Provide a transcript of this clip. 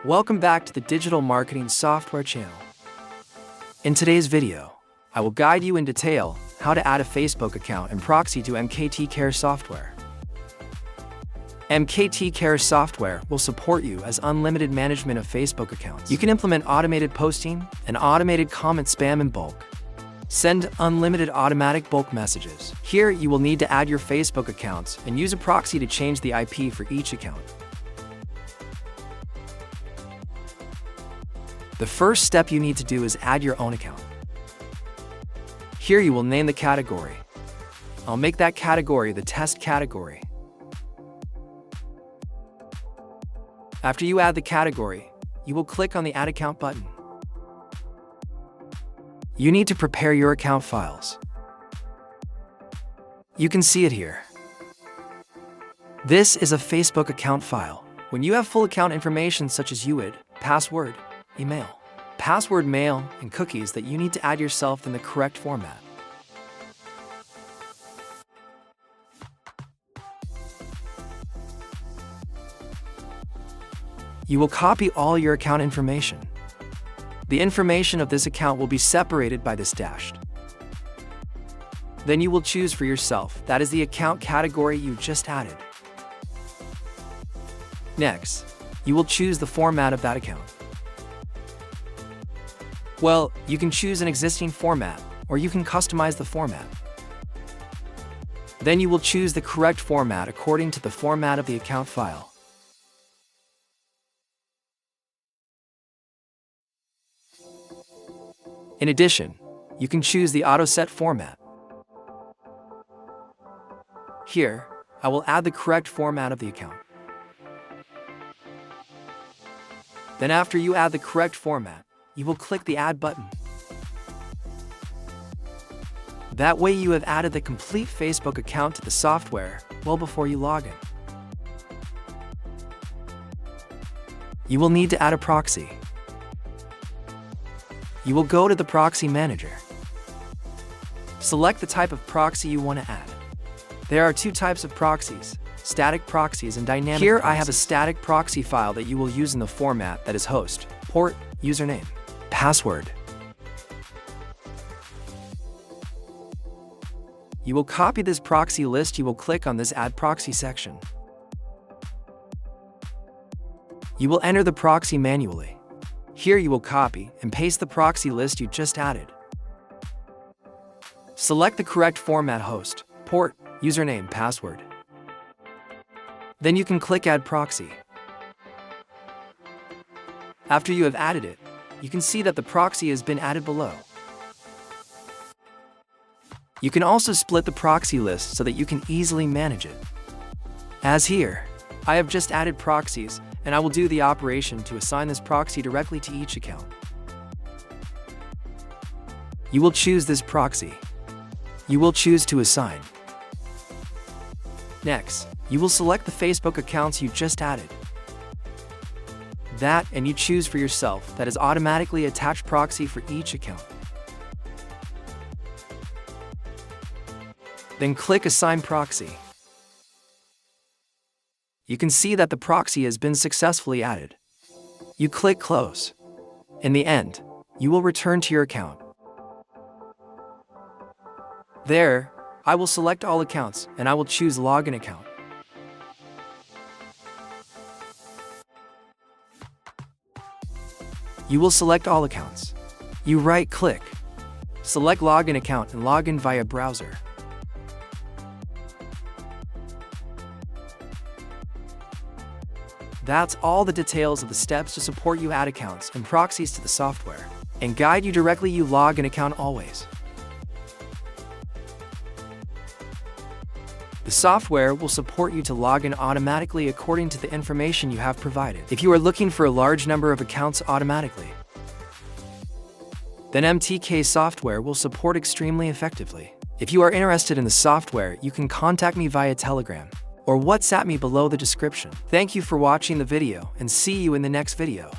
Welcome back to the Digital Marketing Software channel. In today's video, I will guide you in detail how to add a Facebook account and proxy to MKT Care software. MKT Care software will support you as unlimited management of Facebook accounts. You can implement automated posting and automated comment spam in bulk. Send unlimited automatic bulk messages. Here, you will need to add your Facebook accounts and use a proxy to change the IP for each account. The first step you need to do is add your own account. Here you will name the category. I'll make that category the test category. After you add the category, you will click on the Add Account button. You need to prepare your account files. You can see it here. This is a Facebook account file. When you have full account information such as UID, password, email, password mail, and cookies that you need to add yourself in the correct format. You will copy all your account information. The information of this account will be separated by this dashed. Then you will choose for yourself, that is the account category you just added. Next, you will choose the format of that account. Well, you can choose an existing format, or you can customize the format. Then you will choose the correct format according to the format of the account file. In addition, you can choose the auto-set format. Here, I will add the correct format of the account. Then after you add the correct format, you will click the Add button. That way you have added the complete Facebook account to the software well before you log in. You will need to add a proxy. You will go to the Proxy Manager. Select the type of proxy you want to add. There are two types of proxies, static proxies and dynamic proxies. Here I have a static proxy file that you will use in the format that is host, port, username, password. You will copy this proxy list. You will click on this Add Proxy section. You will enter the proxy manually. Here you will copy and paste the proxy list you just added. Select the correct format: host, port, username, password. Then you can click Add Proxy. After you have added it, you can see that the proxy has been added below. You can also split the proxy list so that you can easily manage it. As here, I have just added proxies, and I will do the operation to assign this proxy directly to each account. You will choose this proxy. You will choose to assign. Next, you will select the Facebook accounts you just added. That, and you choose for yourself that is automatically attached proxy for each account. Then click Assign Proxy. You can see that the proxy has been successfully added. You click Close. In the end, you will return to your account. There, I will select all accounts and I will choose Login Account. You will select all accounts. You right-click, select Login Account and log in via browser. That's all the details of the steps to support you add accounts and proxies to the software and guide you directly. You log an account always. The software will support you to log in automatically according to the information you have provided. If you are looking for a large number of accounts automatically, then MKT software will support extremely effectively. If you are interested in the software, you can contact me via Telegram or WhatsApp me below the description. Thank you for watching the video and see you in the next video.